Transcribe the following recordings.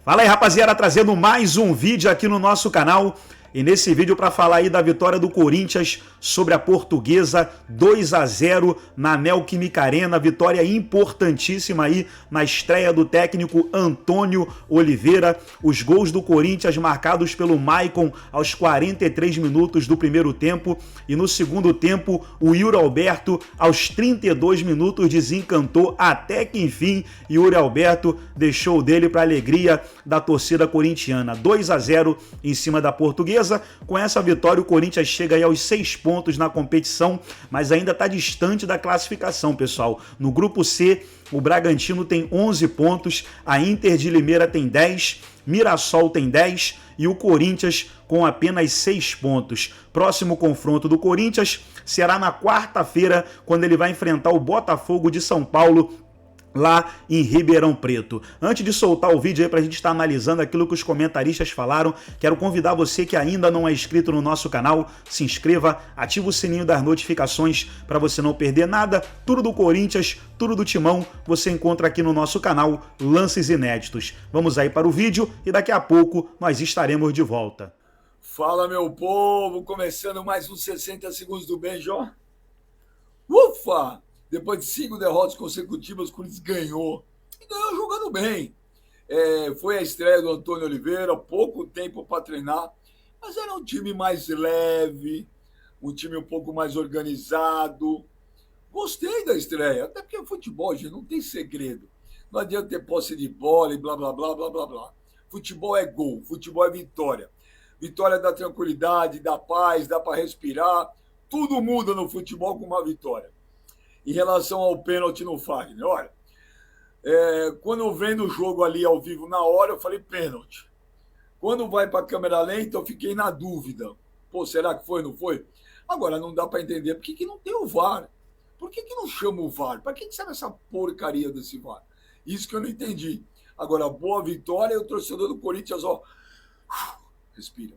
Fala aí, rapaziada, trazendo mais um vídeo aqui no nosso canal. E nesse vídeo para falar aí da vitória do Corinthians sobre a Portuguesa, 2-0 na Neoquímica Arena, vitória importantíssima aí na estreia do técnico Antônio Oliveira. Os gols do Corinthians marcados pelo Maicon aos 43 minutos do primeiro tempo e no segundo tempo o Yuri Alberto aos 32 minutos desencantou até que enfim Yuri Alberto deixou dele para alegria da torcida corintiana. 2-0 em cima da Portuguesa. Com essa vitória, o Corinthians chega aí aos 6 pontos na competição, mas ainda está distante da classificação, pessoal. No grupo C, o Bragantino tem 11 pontos, a Inter de Limeira tem 10, Mirassol tem 10 e o Corinthians com apenas 6 pontos. Próximo confronto do Corinthians será na quarta-feira, quando ele vai enfrentar o Botafogo de São Paulo, lá em Ribeirão Preto. Antes de soltar o vídeo aí pra gente estar analisando aquilo que os comentaristas falaram, quero convidar você que ainda não é inscrito no nosso canal, se inscreva, ativa o sininho das notificações para você não perder nada. Tudo do Corinthians, tudo do Timão, você encontra aqui no nosso canal Lances Inéditos. Vamos aí para o vídeo e daqui a pouco nós estaremos de volta. Fala, meu povo, começando mais uns 60 segundos do Benjó. Ufa! Depois de 5 derrotas consecutivas, o Corinthians ganhou. E ganhou jogando bem. Foi a estreia do Antônio Oliveira, pouco tempo para treinar, mas era um time mais leve, um time um pouco mais organizado. Gostei da estreia, até porque futebol, gente, não tem segredo. Não adianta ter posse de bola e blá, blá, blá, blá, blá, blá. Futebol é gol, futebol é vitória. Vitória dá tranquilidade, dá paz, dá para respirar. Tudo muda no futebol com uma vitória. Em relação ao pênalti no Fagner, olha, quando eu vendo o jogo ali ao vivo na hora, eu falei pênalti. Quando vai para a câmera lenta, eu fiquei na dúvida. Pô, será que foi, não foi? Agora, não dá para entender por que não tem o VAR. Por que não chama o VAR? Para que serve essa porcaria desse VAR? Isso que eu não entendi. Agora, boa vitória e o torcedor do Corinthians, ó, respira.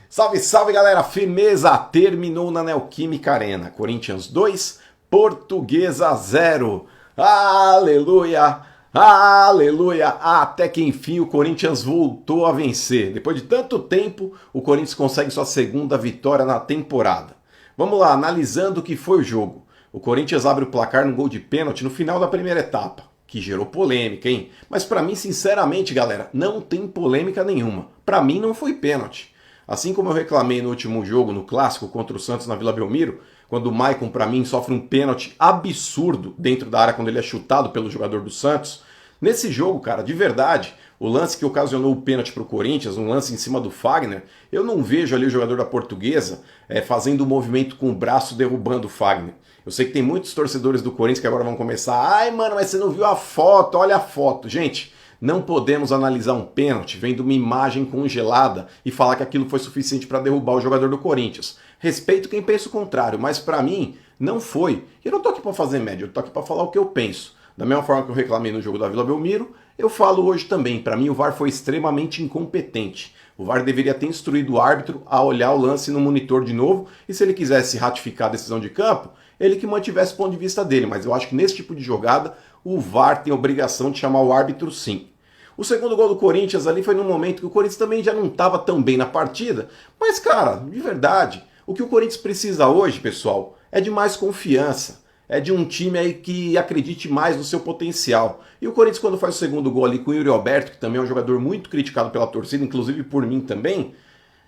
Salve, salve, galera! Firmeza! Terminou na Neoquímica Arena. Corinthians 2, Portuguesa 0. Aleluia! Aleluia! Até que enfim o Corinthians voltou a vencer. Depois de tanto tempo, o Corinthians consegue sua segunda vitória na temporada. Vamos lá, analisando o que foi o jogo. O Corinthians abre o placar no gol de pênalti no final da primeira etapa, que gerou polêmica, hein? Mas pra mim, sinceramente, galera, não tem polêmica nenhuma. Pra mim não foi pênalti. Assim como eu reclamei no último jogo, no Clássico, contra o Santos na Vila Belmiro, quando o Maicon, pra mim, sofre um pênalti absurdo dentro da área quando ele é chutado pelo jogador do Santos. Nesse jogo, cara, de verdade, o lance que ocasionou o pênalti pro Corinthians, um lance em cima do Fagner, eu não vejo ali o jogador da Portuguesa fazendo um movimento com o braço derrubando o Fagner. Eu sei que tem muitos torcedores do Corinthians que agora vão começar, ai mano, mas você não viu a foto, olha a foto. Gente, não podemos analisar um pênalti vendo uma imagem congelada e falar que aquilo foi suficiente para derrubar o jogador do Corinthians. Respeito quem pensa o contrário, mas para mim não foi. Eu não tô aqui para fazer média, eu tô aqui para falar o que eu penso. Da mesma forma que eu reclamei no jogo da Vila Belmiro, eu falo hoje também. Para mim o VAR foi extremamente incompetente. O VAR deveria ter instruído o árbitro a olhar o lance no monitor de novo e se ele quisesse ratificar a decisão de campo, ele que mantivesse o ponto de vista dele. Mas eu acho que nesse tipo de jogada o VAR tem a obrigação de chamar o árbitro sim. O segundo gol do Corinthians ali foi num momento que o Corinthians também já não estava tão bem na partida. Mas, cara, de verdade, o que o Corinthians precisa hoje, pessoal, é de mais confiança. É de um time aí que acredite mais no seu potencial. E o Corinthians, quando faz o segundo gol ali com o Yuri Alberto, que também é um jogador muito criticado pela torcida, inclusive por mim também,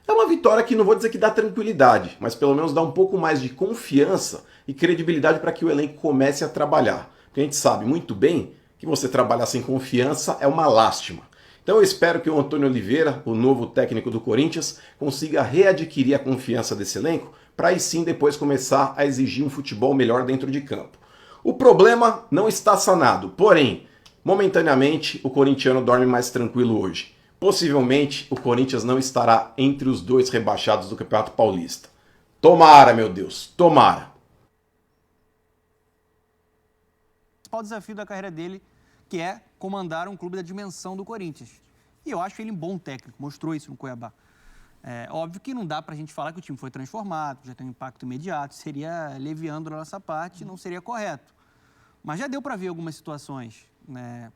é uma vitória que não vou dizer que dá tranquilidade, mas pelo menos dá um pouco mais de confiança e credibilidade para que o elenco comece a trabalhar. Porque a gente sabe muito bem que você trabalhar sem confiança é uma lástima. Então eu espero que o Antônio Oliveira, o novo técnico do Corinthians, consiga readquirir a confiança desse elenco para aí sim depois começar a exigir um futebol melhor dentro de campo. O problema não está sanado, porém, momentaneamente o corintiano dorme mais tranquilo hoje. Possivelmente o Corinthians não estará entre os 2 rebaixados do Campeonato Paulista. Tomara, meu Deus, tomara. O principal desafio da carreira dele, que é comandar um clube da dimensão do Corinthians. E eu acho ele um bom técnico, mostrou isso no Cuiabá. Óbvio que não dá pra gente falar que o time foi transformado, já tem um impacto imediato, seria leviando da nossa parte, não seria correto. Mas já deu para ver algumas situações, né?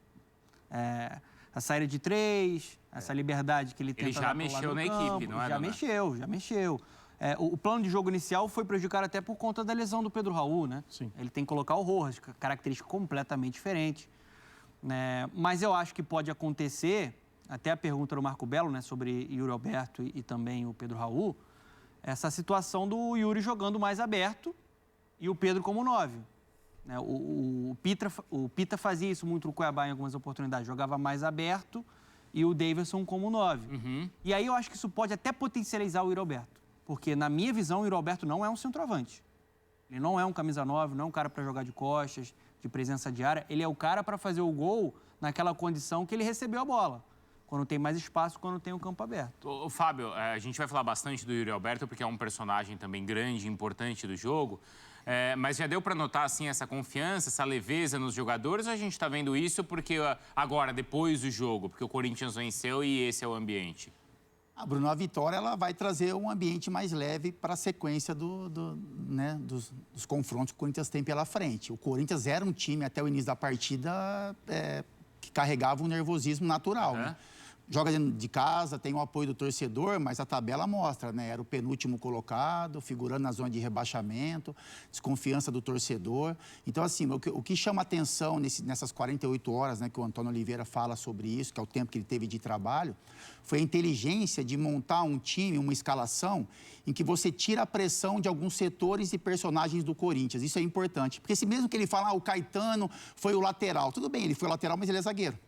a saída de 3, essa liberdade que ele tenta Ele já mexeu na equipe, não é, Já Dona? já mexeu. O plano de jogo inicial foi prejudicado até por conta da lesão do Pedro Raul, né? Sim. Ele tem que colocar o Rojas, característica completamente diferente. Né? Mas eu acho que pode acontecer, até a pergunta do Marco Belo, né, sobre Yuri Alberto e também o Pedro Raul, essa situação do Yuri jogando mais aberto e o Pedro como 9. Né? O Pita fazia isso muito no Cuiabá em algumas oportunidades, jogava mais aberto e o Davidson como 9. E aí eu acho que isso pode até potencializar o Yuri Alberto, porque na minha visão o Yuri Alberto não é um centroavante. Ele não é um camisa 9, não é um cara para jogar de costas, de presença de área. Ele é o cara para fazer o gol naquela condição que ele recebeu a bola. Quando tem mais espaço, quando tem o campo aberto. Ô, Fábio, a gente vai falar bastante do Yuri Alberto, porque é um personagem também grande e importante do jogo. Mas já deu para notar, assim, essa confiança, essa leveza nos jogadores? Ou a gente está vendo isso porque agora, depois do jogo, porque o Corinthians venceu e esse é o ambiente? Bruno, a vitória ela vai trazer um ambiente mais leve para a sequência dos confrontos que o Corinthians tem pela frente. O Corinthians era um time, até o início da partida, que carregava um nervosismo natural. Né? Joga dentro de casa, tem o apoio do torcedor, mas a tabela mostra, né? Era o penúltimo colocado, figurando na zona de rebaixamento, desconfiança do torcedor. Então, assim, o que chama atenção nessas 48 horas, né, que o Antônio Oliveira fala sobre isso, que é o tempo que ele teve de trabalho, foi a inteligência de montar um time, uma escalação, em que você tira a pressão de alguns setores e personagens do Corinthians. Isso é importante. Porque se mesmo que ele fala, o Caetano foi o lateral. Tudo bem, ele foi o lateral, mas ele é zagueiro.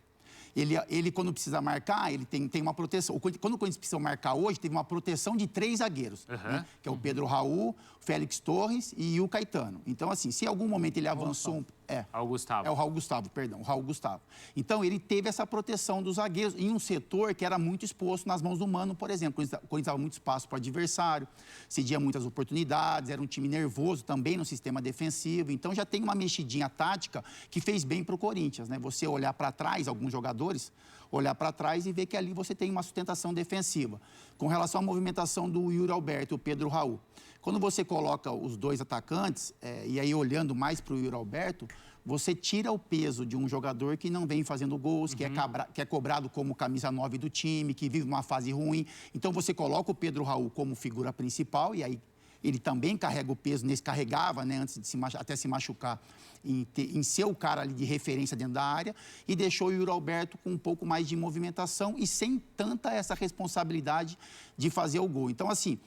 Ele quando precisa marcar, ele tem uma proteção. Quando o Corinthians precisa marcar hoje, teve uma proteção de 3 zagueiros, né? Que é o Pedro Raul, o Félix Torres e o Caetano. Então, assim, se em algum momento ele avançou... Raul Gustavo. É o Raul Gustavo, perdão, o Raul Gustavo. Então, ele teve essa proteção dos zagueiros em um setor que era muito exposto nas mãos do Mano, por exemplo. O Corinthians dava muito espaço para o adversário, cedia muitas oportunidades, era um time nervoso também no sistema defensivo. Então, já tem uma mexidinha tática que fez bem para o Corinthians, né? Você olhar para trás, alguns jogadores, olhar para trás e ver que ali você tem uma sustentação defensiva. Com relação à movimentação do Yuri Alberto e o Pedro Raul. Quando você coloca os dois atacantes, e aí olhando mais para o Yuri Alberto, você tira o peso de um jogador que não vem fazendo gols, que é cobrado como camisa 9 do time, que vive uma fase ruim. Então você coloca o Pedro Raul como figura principal, e aí ele também carrega o peso, carregava, né, antes de até se machucar, em ser o cara ali de referência dentro da área, e deixou o Yuri Alberto com um pouco mais de movimentação e sem tanta essa responsabilidade de fazer o gol. Então, assim,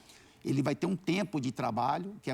ele vai ter um tempo de trabalho, que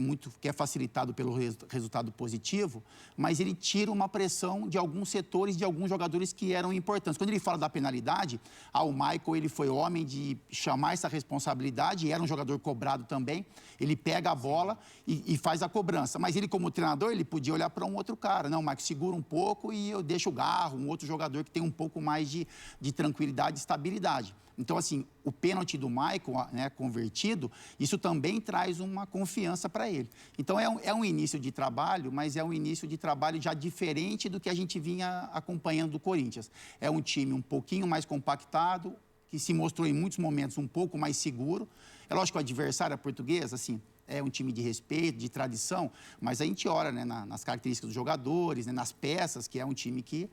é facilitado pelo resultado positivo, mas ele tira uma pressão de alguns setores, de alguns jogadores que eram importantes. Quando ele fala da penalidade, o Michael ele foi homem de chamar essa responsabilidade, e era um jogador cobrado também. Ele pega a bola e faz a cobrança. Mas ele, como treinador, ele podia olhar para um outro cara. Não, Michael, segura um pouco e eu deixo o Garro, um outro jogador que tem um pouco mais de tranquilidade e estabilidade. Então, assim, o pênalti do Michael, né, convertido, isso também traz uma confiança para ele. Então, é um início de trabalho, mas é um início de trabalho já diferente do que a gente vinha acompanhando do Corinthians. É um time um pouquinho mais compactado, que se mostrou em muitos momentos um pouco mais seguro. É lógico que o adversário português, assim, é um time de respeito, de tradição, mas a gente olha, né, nas características dos jogadores, né, nas peças, que é um time que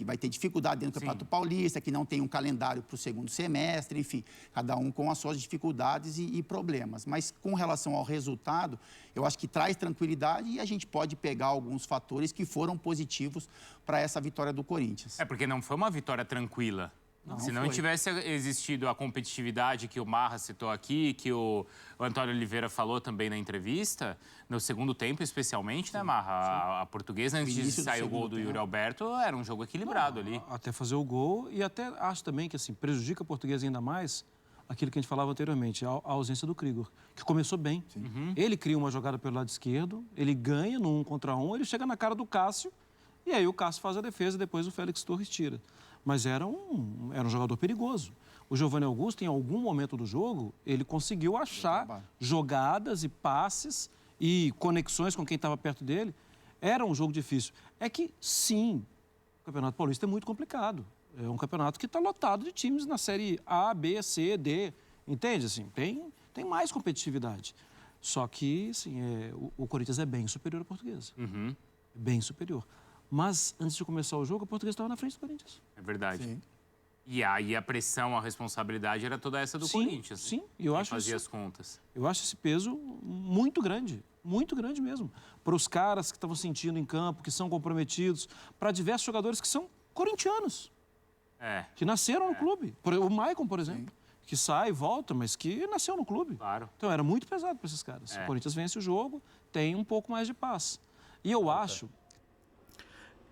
vai ter dificuldade dentro do Campeonato Paulista, que não tem um calendário para o segundo semestre, enfim, cada um com as suas dificuldades e problemas. Mas com relação ao resultado, eu acho que traz tranquilidade e a gente pode pegar alguns fatores que foram positivos para essa vitória do Corinthians. Porque não foi uma vitória tranquila. Se não tivesse existido a competitividade que o Marra citou aqui, que o Antônio Oliveira falou também na entrevista, no segundo tempo especialmente, né, Marra? A Portuguesa, antes de sair o gol do Yuri Alberto, era um jogo equilibrado ali. Até fazer o gol, e até acho também que assim, prejudica a Portuguesa ainda mais aquilo que a gente falava anteriormente, a ausência do Krigor, que começou bem. Ele cria uma jogada pelo lado esquerdo, ele ganha no 1 contra 1, ele chega na cara do Cássio, e aí o Cássio faz a defesa e depois o Félix Torres tira. Mas era um jogador perigoso. O Giovanni Augusto, em algum momento do jogo, ele conseguiu achar jogadas e passes e conexões com quem estava perto dele. Era um jogo difícil. É que, sim, o Campeonato Paulista é muito complicado. É um campeonato que está lotado de times na série A, B, C, D. Entende? Assim, tem mais competitividade. Só que, assim, o Corinthians é bem superior à Portuguesa. Bem superior. Mas, antes de começar o jogo, a Portuguesa estava na frente do Corinthians. É verdade. Sim. E aí a pressão, a responsabilidade era toda essa do Corinthians. Sim, eu acho fazia isso, as contas. eu acho esse peso muito grande mesmo. Para os caras que estavam sentindo em campo, que são comprometidos, para diversos jogadores que são corintianos, que nasceram no clube. O Maicon, por exemplo, que sai e volta, mas que nasceu no clube. Claro. Então era muito pesado para esses caras. O Corinthians vence o jogo, tem um pouco mais de paz. E eu acho...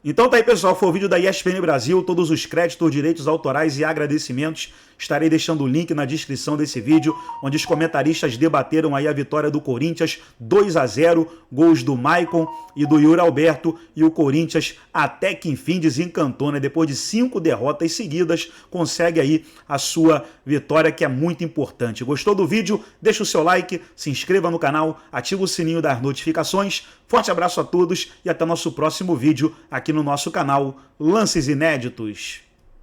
Então tá aí, pessoal, foi o vídeo da ESPN Brasil, todos os créditos, direitos autorais e agradecimentos. Estarei deixando o link na descrição desse vídeo, onde os comentaristas debateram aí a vitória do Corinthians 2-0, gols do Maicon e do Yuri Alberto, e o Corinthians até que enfim desencantou, né? Depois de 5 derrotas seguidas, consegue aí a sua vitória, que é muito importante. Gostou do vídeo? Deixa o seu like, se inscreva no canal, ativa o sininho das notificações. Forte abraço a todos e até nosso próximo vídeo aqui no nosso canal Lances Inéditos.